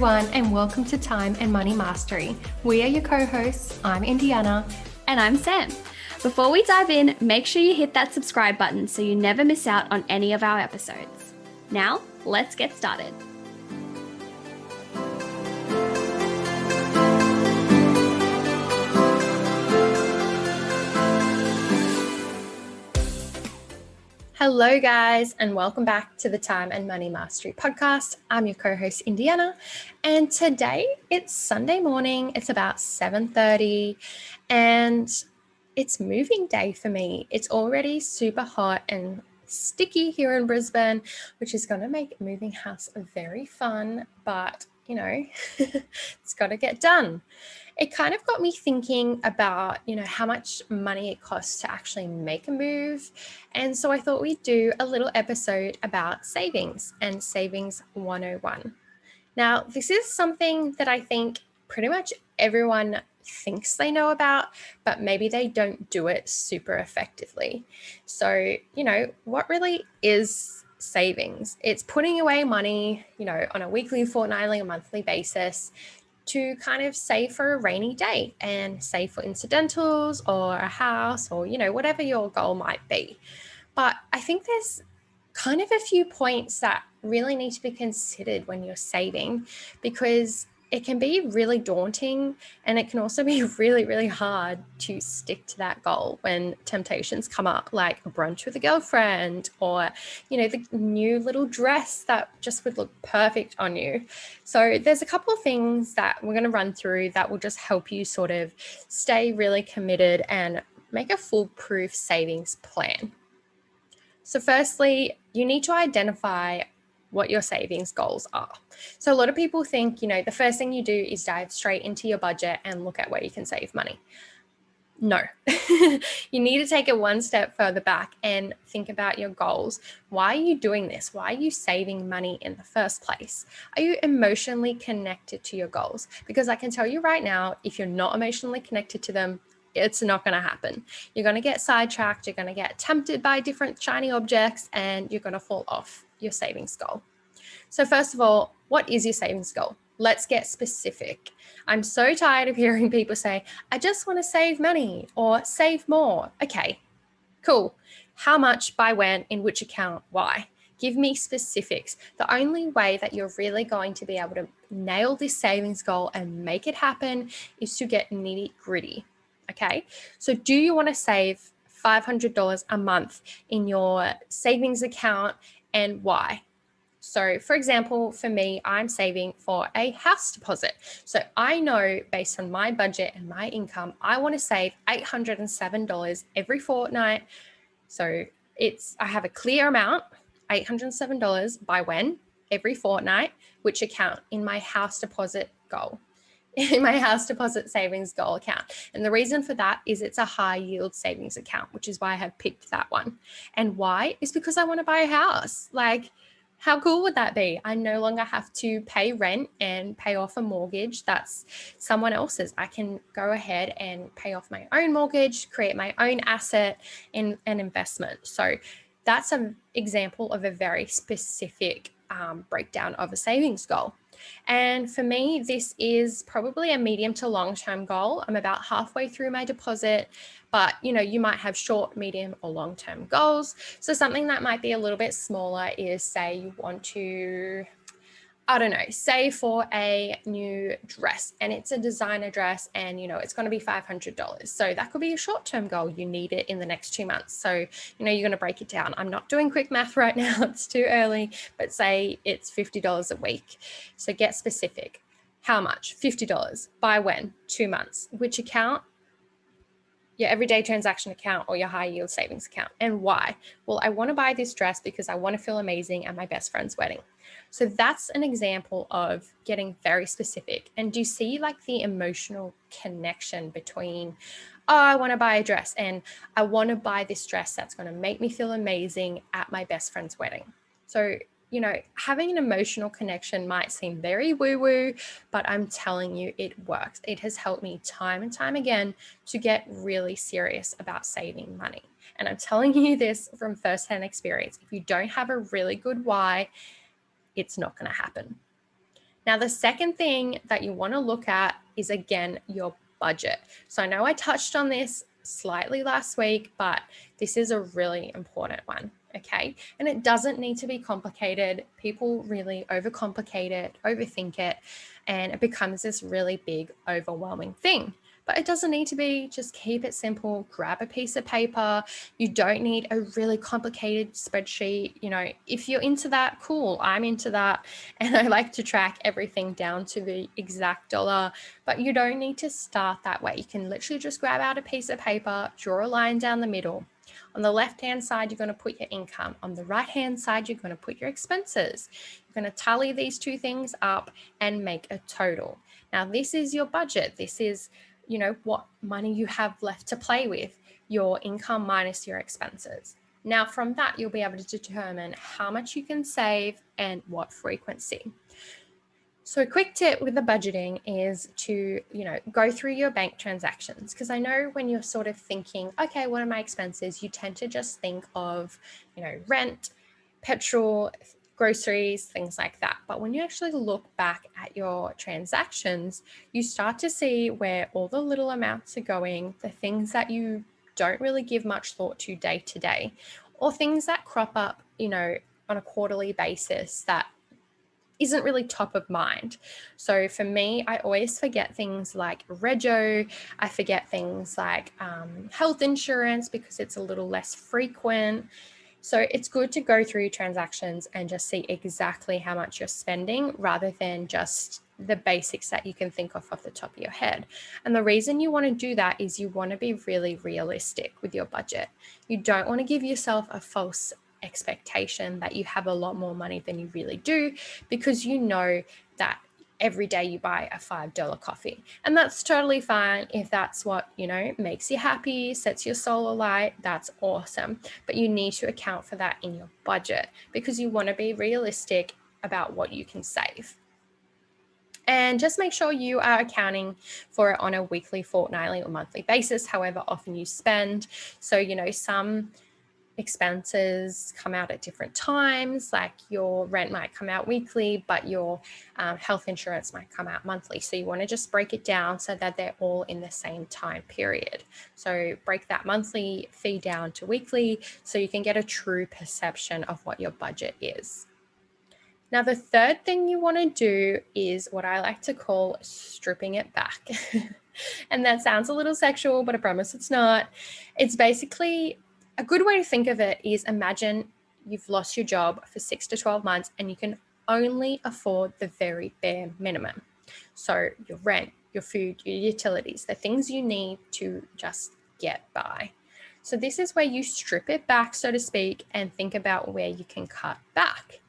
everyone, and welcome to Time and Money Mastery. We are your co-hosts. I'm Indiana. And I'm Sam. Before we dive in, make sure you hit that subscribe button so you never miss out on any of our episodes. Now, let's get started. Hello guys, and welcome back to the Time and Money Mastery podcast. I'm your co-host Indiana, and today it's Sunday morning. It's about 7:30 and it's moving day for me. It's already super hot and sticky here in Brisbane, which is going to make moving house very fun, but it's got to get done. It kind of got me thinking about, how much money it costs to actually make a move. And so I thought we'd do a little episode about savings and savings 101. Now, this is something that I think pretty much everyone thinks they know about, but maybe they don't do it super effectively. So, what really is savings? It's putting away money, on a weekly, fortnightly, or monthly basis to kind of save for a rainy day and save for incidentals or a house or, whatever your goal might be. But I think there's kind of a few points that really need to be considered when you're saving, because it can be really daunting and it can also be really, really hard to stick to that goal when temptations come up, like a brunch with a girlfriend or, the new little dress that just would look perfect on you. So there's a couple of things that we're going to run through that will just help you sort of stay really committed and make a foolproof savings plan. So firstly, you need to identify what your savings goals are. So a lot of people think, the first thing you do is dive straight into your budget and look at where you can save money. No, you need to take it one step further back and think about your goals. Why are you doing this? Why are you saving money in the first place? Are you emotionally connected to your goals? Because I can tell you right now, if you're not emotionally connected to them, it's not going to happen. You're going to get sidetracked. You're going to get tempted by different shiny objects and you're going to fall off your savings goal. So first of all, what is your savings goal? Let's get specific. I'm so tired of hearing people say, I just want to save money or save more. Okay, cool. How much, by when, in which account, why? Give me specifics. The only way that you're really going to be able to nail this savings goal and make it happen is to get nitty gritty. Okay, so do you want to save $500 a month in your savings account, and why? So for example, for me, I'm saving for a house deposit. So I know based on my budget and my income, I want to save $807 every fortnight. So I have a clear amount, $807 by when, every fortnight, which account in my house deposit goal. In my house deposit savings goal account. And the reason for that is it's a high yield savings account, which is why I have picked that one. And why is because I want to buy a house. Like, how cool would that be? I no longer have to pay rent and pay off a mortgage that's someone else's. I can go ahead and pay off my own mortgage, create my own asset in an investment. So that's an example of a very specific breakdown of a savings goal. And for me, this is probably a medium to long-term goal. I'm about halfway through my deposit, but you might have short, medium, or long-term goals. So something that might be a little bit smaller is, say you want to, save for a new dress and it's a designer dress and, it's going to be $500. So that could be a short-term goal. You need it in the next 2 months. So, you're going to break it down. I'm not doing quick math right now. It's too early, but say it's $50 a week. So get specific. How much? $50. By when? 2 months. Which account? Your everyday transaction account or your high yield savings account. And why? Well, I want to buy this dress because I want to feel amazing at my best friend's wedding. So that's an example of getting very specific. And do you see the emotional connection between, I want to buy a dress and I want to buy this dress that's going to make me feel amazing at my best friend's wedding. So having an emotional connection might seem very woo-woo, but I'm telling you, it works. It has helped me time and time again to get really serious about saving money. And I'm telling you this from firsthand experience. If you don't have a really good why, it's not going to happen. Now, the second thing that you want to look at is, again, your budget. So I know I touched on this slightly last week, but this is a really important one, okay? And it doesn't need to be complicated. People really overcomplicate it, overthink it, and it becomes this really big, overwhelming thing. But it doesn't need to be. Just keep it simple. Grab a piece of paper. You don't need a really complicated spreadsheet. If you're into that, cool. I'm into that. And I like to track everything down to the exact dollar, but you don't need to start that way. You can literally just grab out a piece of paper, draw a line down the middle. On the left-hand side, you're going to put your income. On the right-hand side, you're going to put your expenses. You're going to tally these two things up and make a total. Now, this is your budget. This is what money you have left to play with, your income minus your expenses. Now, from that, you'll be able to determine how much you can save and what frequency. So a quick tip with the budgeting is to, go through your bank transactions, because I know when you're sort of thinking, okay, what are my expenses? You tend to just think of, rent, petrol, groceries, things like that. But when you actually look back at your transactions, you start to see where all the little amounts are going, the things that you don't really give much thought to day to day, or things that crop up, on a quarterly basis that isn't really top of mind. So for me, I always forget things like rego. I forget things like health insurance because it's a little less frequent. So it's good to go through transactions and just see exactly how much you're spending rather than just the basics that you can think of off the top of your head. And the reason you want to do that is you want to be really realistic with your budget. You don't want to give yourself a false expectation that you have a lot more money than you really do, because you know that every day you buy a $5 coffee. And that's totally fine. If that's what, makes you happy, sets your soul alight, that's awesome. But you need to account for that in your budget because you want to be realistic about what you can save. And just make sure you are accounting for it on a weekly, fortnightly, or monthly basis, however often you spend. So, some expenses come out at different times, like your rent might come out weekly, but your health insurance might come out monthly. So you want to just break it down so that they're all in the same time period. So break that monthly fee down to weekly so you can get a true perception of what your budget is. Now, the third thing you want to do is what I like to call stripping it back. And that sounds a little sexual, but I promise it's not. It's basically a good way to think of it is imagine you've lost your job for 6 to 12 months and you can only afford the very bare minimum. So your rent, your food, your utilities, the things you need to just get by. So this is where you strip it back, so to speak, and think about where you can cut back.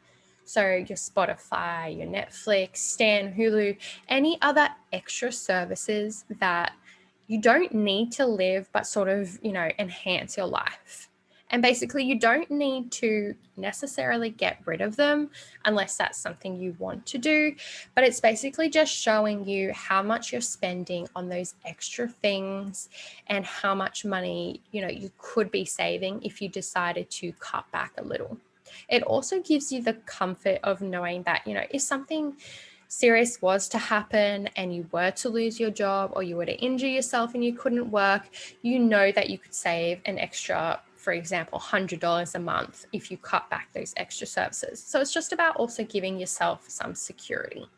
So your Spotify, your Netflix, Stan, Hulu, any other extra services that you don't need to live, but sort of, enhance your life. And basically, you don't need to necessarily get rid of them unless that's something you want to do. But it's basically just showing you how much you're spending on those extra things and how much money, you could be saving if you decided to cut back a little. It also gives you the comfort of knowing that, if something serious was to happen and you were to lose your job or you were to injure yourself and you couldn't work, you know that you could save an extra, for example, $100 a month if you cut back those extra services. So it's just about also giving yourself some security.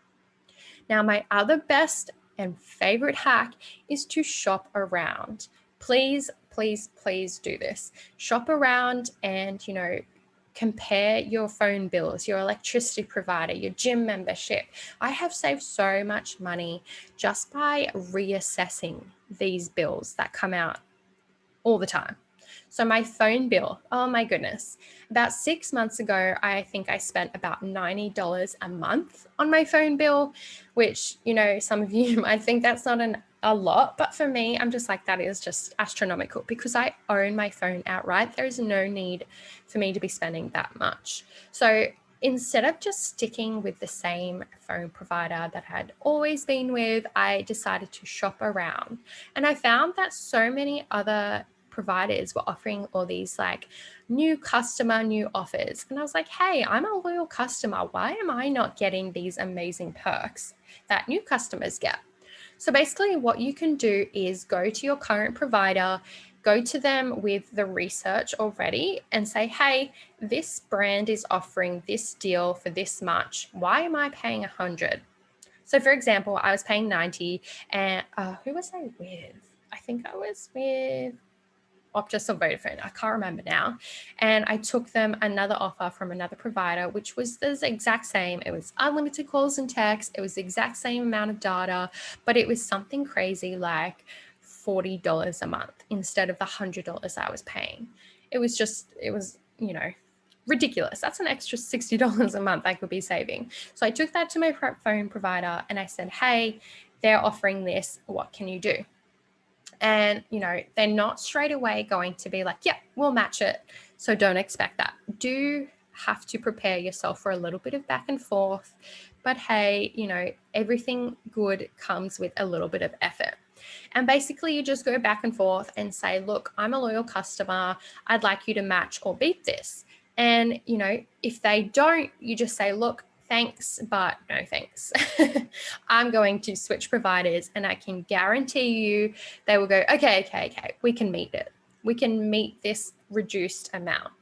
Now, my other best and favorite hack is to shop around. Please, please, please do this. Shop around and, compare your phone bills, your electricity provider, your gym membership. I have saved so much money just by reassessing these bills that come out all the time. So my phone bill, oh my goodness. About 6 months ago, I think I spent about $90 a month on my phone bill, which, some of you might think that's not a lot, but for me, I'm just like, that is just astronomical because I own my phone outright. There's no need for me to be spending that much. So instead of just sticking with the same phone provider that I had always been with, I decided to shop around. And I found that so many other providers were offering all these like new customer, new offers. And I was like, hey, I'm a loyal customer. Why am I not getting these amazing perks that new customers get? So basically what you can do is go to your current provider, go to them with the research already and say, hey, this brand is offering this deal for this much. Why am I paying 100? So for example, I was paying 90 and who was I with? I think I was with Optus or Vodafone. I can't remember now. And I took them another offer from another provider, which was the exact same. It was unlimited calls and texts. It was the exact same amount of data, but it was something crazy like $40 a month instead of the $100 I was paying. It was, ridiculous. That's an extra $60 a month I could be saving. So I took that to my phone provider and I said, hey, they're offering this. What can you do? And, they're not straight away going to be like, yeah, we'll match it. So don't expect that. Do have to prepare yourself for a little bit of back and forth. But hey, everything good comes with a little bit of effort. And basically you just go back and forth and say, look, I'm a loyal customer. I'd like you to match or beat this. And, if they don't, you just say, look, thanks, but no thanks. I'm going to switch providers and I can guarantee you they will go, okay, we can meet it. We can meet this reduced amount.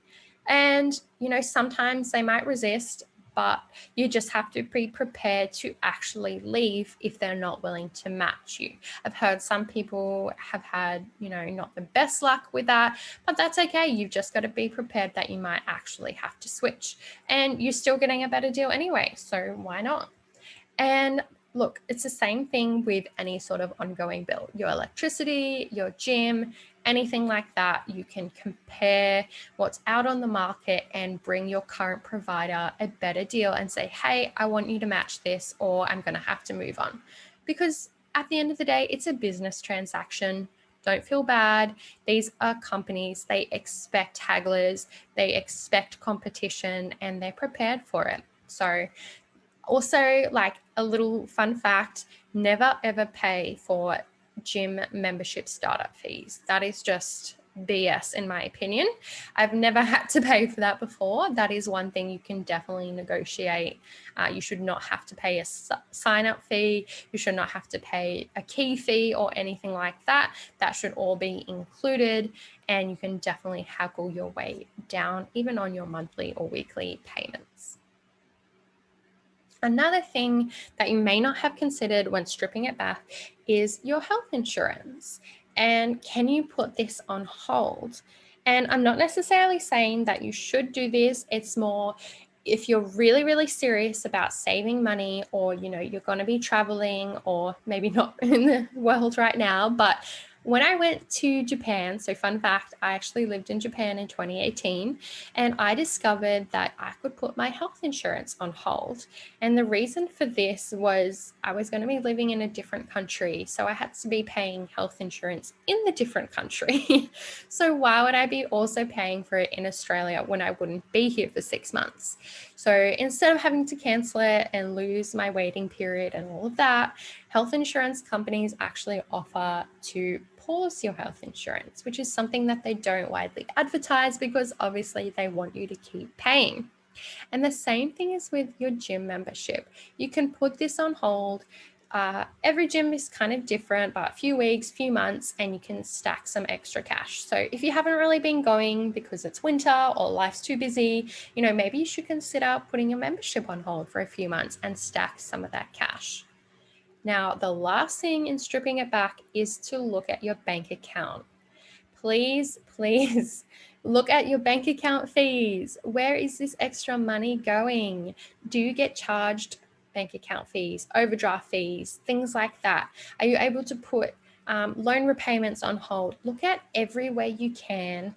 And, sometimes they might resist, but you just have to be prepared to actually leave if they're not willing to match you. I've heard some people have had, not the best luck with that, but that's okay. You've just got to be prepared that you might actually have to switch and you're still getting a better deal anyway. So why not? And look, it's the same thing with any sort of ongoing bill, your electricity, your gym, anything like that. You can compare what's out on the market and bring your current provider a better deal and say, hey, I want you to match this, or I'm going to have to move on. Because at the end of the day, it's a business transaction. Don't feel bad. These are companies. They expect hagglers, they expect competition, and they're prepared for it. So also, like a little fun fact, never ever pay for gym membership startup fees. That is just BS in my opinion. I've never had to pay for that before. That is one thing you can definitely negotiate. You should not have to pay a sign-up fee. You should not have to pay a key fee or anything like that. That should all be included, and you can definitely haggle your way down even on your monthly or weekly payments. Another thing that you may not have considered when stripping it back is your health insurance. And can you put this on hold? And I'm not necessarily saying that you should do this. It's more if you're really, really serious about saving money, or, you're going to be traveling, or maybe not in the world right now, but when I went to Japan, so fun fact, I actually lived in Japan in 2018, and I discovered that I could put my health insurance on hold. And the reason for this was I was going to be living in a different country, so I had to be paying health insurance in the different country. So why would I be also paying for it in Australia when I wouldn't be here for 6 months? So instead of having to cancel it and lose my waiting period and all of that, health insurance companies actually offer to pause your health insurance, which is something that they don't widely advertise because obviously they want you to keep paying. And the same thing is with your gym membership. You can put this on hold. Every gym is kind of different, but a few weeks, few months, and you can stack some extra cash. So if you haven't really been going because it's winter or life's too busy, maybe you should consider putting your membership on hold for a few months and stack some of that cash. Now, the last thing in stripping it back is to look at your bank account. Please look at your bank account fees. Where is this extra money going? Do you get charged bank account fees, overdraft fees, things like that? Are you able to put loan repayments on hold? Look at everywhere you can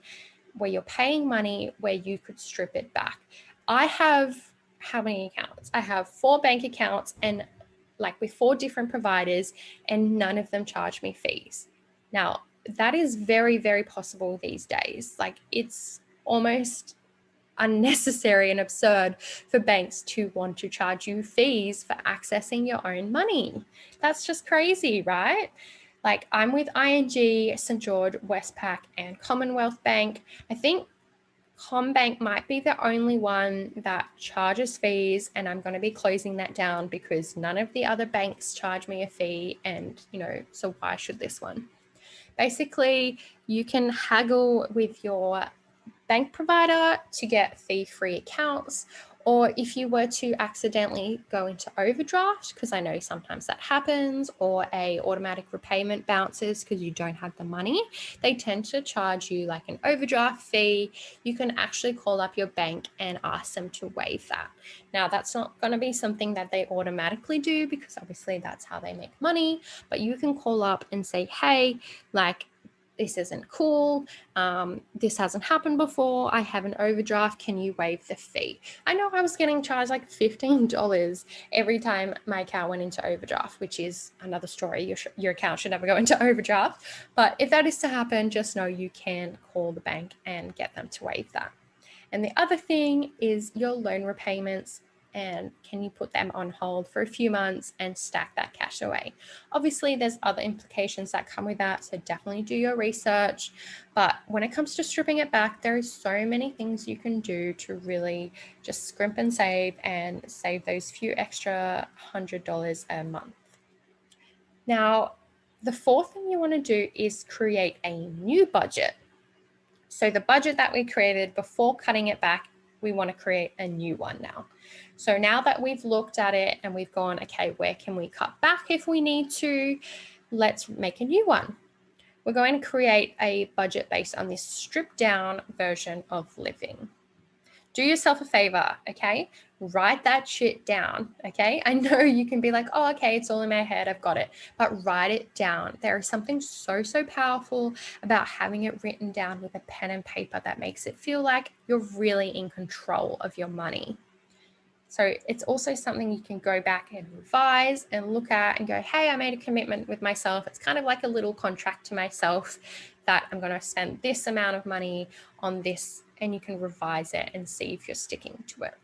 where you're paying money where you could strip it back. I have how many accounts? I have 4 bank accounts, and with 4 different providers, and none of them charge me fees. Now, that is very, very possible these days. It's almost unnecessary and absurd for banks to want to charge you fees for accessing your own money. That's just crazy, right? Like I'm with ING, St. George, Westpac, and Commonwealth Bank. I think CommBank might be the only one that charges fees, and I'm going to be closing that down because none of the other banks charge me a fee, and so why should this one? Basically, you can haggle with your bank provider to get fee-free accounts, or if you were to accidentally go into overdraft, because I know sometimes that happens, or a automatic repayment bounces because you don't have the money, they tend to charge you like an overdraft fee. You can actually call up your bank and ask them to waive that. Now, that's not going to be something that they automatically do because obviously that's how they make money, but you can call up and say, hey, like, this isn't cool. This hasn't happened before. I have an overdraft. Can you waive the fee? I know I was getting charged like $15 every time my account went into overdraft, which is another story. Your account should never go into overdraft. But if that is to happen, just know you can call the bank and get them to waive that. And the other thing is your loan repayments, and can you put them on hold for a few months and stack that cash away? Obviously, there's other implications that come with that, so definitely do your research. But when it comes to stripping it back, there is so many things you can do to really just scrimp and save those few extra $100 a month. Now, the fourth thing you want to do is create a new budget. So the budget that we created before cutting it back, we want to create a new one now. So now that we've looked at it and we've gone, okay, where can we cut back if we need to? Let's make a new one. We're going to create a budget based on this stripped down version of living. Do yourself a favor, okay? Write that shit down, okay? I know you can be like, oh, okay, it's all in my head, I've got it, but write it down. There is something so powerful about having it written down with a pen and paper that makes it feel like you're really in control of your money. So it's also something you can go back and revise and look at and go, hey, I made a commitment with myself. It's kind of like a little contract to myself that I'm going to spend this amount of money on this, and you can revise it and see if you're sticking to it.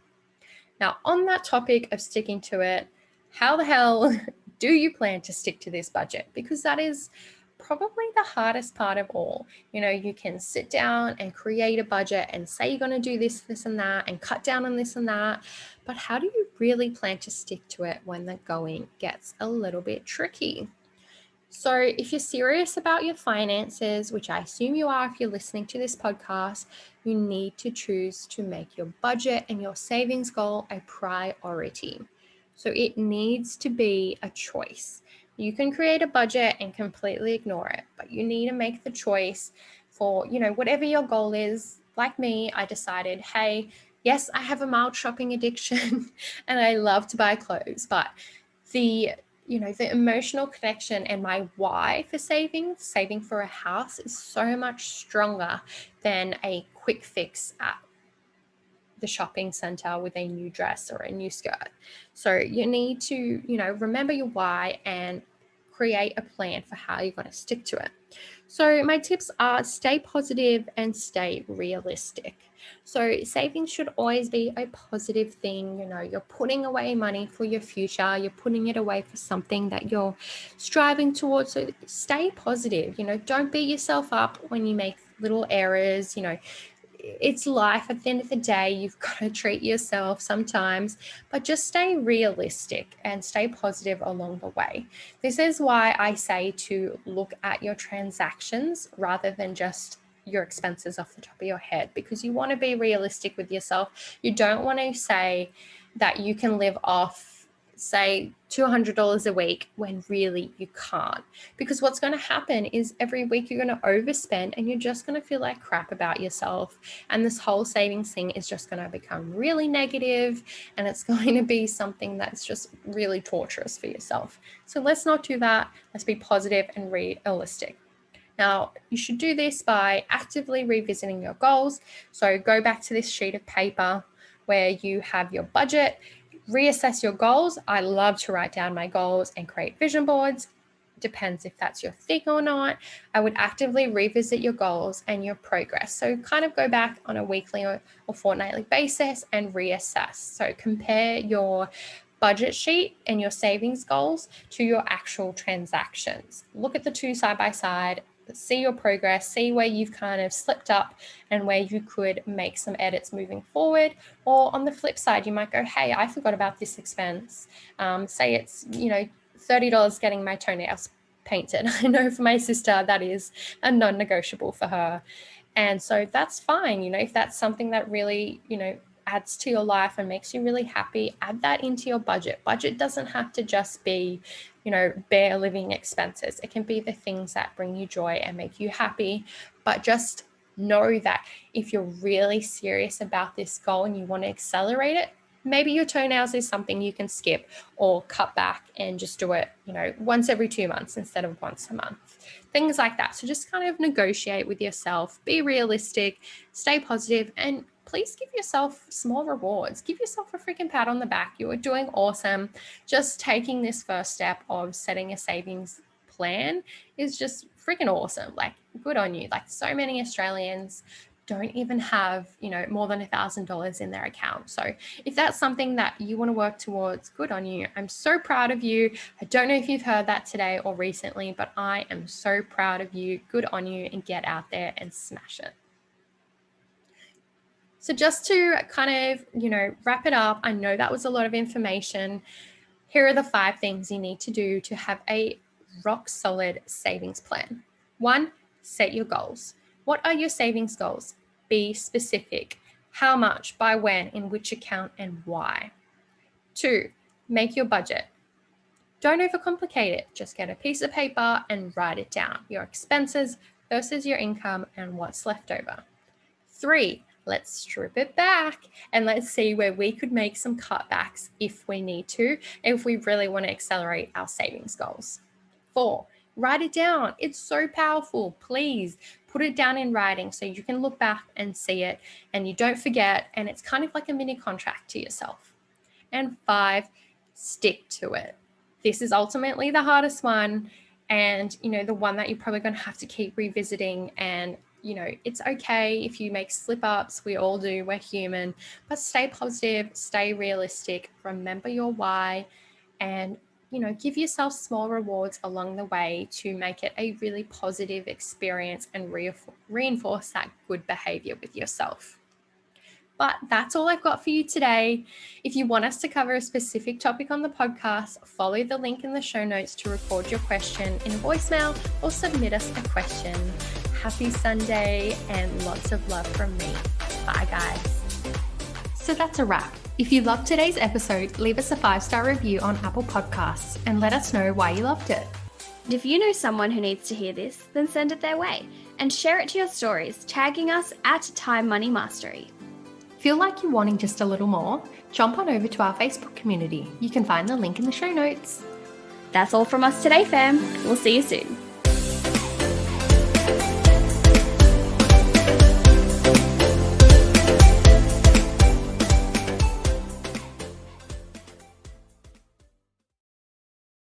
Now, on that topic of sticking to it, how the hell do you plan to stick to this budget? Because that is probably the hardest part of all. You can sit down and create a budget and say you're going to do this, this, and that, and cut down on this and that. But how do you really plan to stick to it when the going gets a little bit tricky? So if you're serious about your finances, which I assume you are if you're listening to this podcast, you need to choose to make your budget and your savings goal a priority. So it needs to be a choice. You can create a budget and completely ignore it, but you need to make the choice for, whatever your goal is. Like me, I decided, hey, yes, I have a mild shopping addiction and I love to buy clothes, but the emotional connection and my why for saving for a house is so much stronger than a quick fix at the shopping center with a new dress or a new skirt. So you need to, remember your why and create a plan for how you're going to stick to it. So my tips are stay positive and stay realistic. So saving should always be a positive thing. You're putting away money for your future. You're putting it away for something that you're striving towards. So stay positive. Don't beat yourself up when you make little errors. It's life. At the end of the day, you've got to treat yourself sometimes, but just stay realistic and stay positive along the way. This is why I say to look at your transactions rather than just your expenses off the top of your head, because you want to be realistic with yourself. You don't want to say that you can live off, say, $200 a week when really you can't, because what's going to happen is every week you're going to overspend and you're just going to feel like crap about yourself, and this whole savings thing is just going to become really negative, and it's going to be something that's just really torturous for yourself. So let's not do that. Let's be positive and realistic. Now, you should do this by actively revisiting your goals. So go back to this sheet of paper where you have your budget, reassess your goals. I love to write down my goals and create vision boards. Depends if that's your thing or not. I would actively revisit your goals and your progress. So kind of go back on a weekly or fortnightly basis and reassess. So compare your budget sheet and your savings goals to your actual transactions. Look at the two side by side, see your progress, see where you've kind of slipped up and where you could make some edits moving forward. Or on the flip side, you might go, hey, I forgot about this expense. Say it's, $30 getting my toenails painted. I know for my sister, that is a non-negotiable for her. And so that's fine. If that's something that really, adds to your life and makes you really happy, add that into your budget. Budget doesn't have to just be, bare living expenses. It can be the things that bring you joy and make you happy. But just know that if you're really serious about this goal and you want to accelerate it, maybe your toenails is something you can skip or cut back and just do it, once every 2 months instead of once a month. Things like that. So just kind of negotiate with yourself, be realistic, stay positive, and please give yourself small rewards. Give yourself a freaking pat on the back. You are doing awesome. Just taking this first step of setting a savings plan is just freaking awesome. Like, good on you. Like, so many Australians don't even have, more than $1,000 in their account. So if that's something that you want to work towards, good on you. I'm so proud of you. I don't know if you've heard that today or recently, but I am so proud of you. Good on you, and get out there and smash it. So just to kind of, wrap it up, I know that was a lot of information. Here are the 5 things you need to do to have a rock solid savings plan. 1, set your goals. What are your savings goals? Be specific. How much, by when, in which account, and why? 2, make your budget. Don't overcomplicate it. Just get a piece of paper and write it down. Your expenses versus your income and what's left over. 3, let's strip it back and let's see where we could make some cutbacks if we need to, if we really want to accelerate our savings goals. 4, write it down. It's so powerful. Please put it down in writing so you can look back and see it and you don't forget, and it's kind of like a mini contract to yourself. And 5, stick to it. This is ultimately the hardest one, and the one that you're probably going to have to keep revisiting. And it's okay if you make slip ups. We all do. We're human. But stay positive, stay realistic, remember your why, and give yourself small rewards along the way to make it a really positive experience and reinforce that good behavior with yourself. But that's all I've got for you today. If you want us to cover a specific topic on the podcast, follow the link in the show notes to record your question in a voicemail or submit us a question. Happy Sunday and lots of love from me. Bye, guys. So that's a wrap. If you loved today's episode, leave us a 5-star review on Apple Podcasts and let us know why you loved it. If you know someone who needs to hear this, then send it their way and share it to your stories, tagging us at Time Money Mastery. Feel like you're wanting just a little more? Jump on over to our Facebook community. You can find the link in the show notes. That's all from us today, fam. We'll see you soon.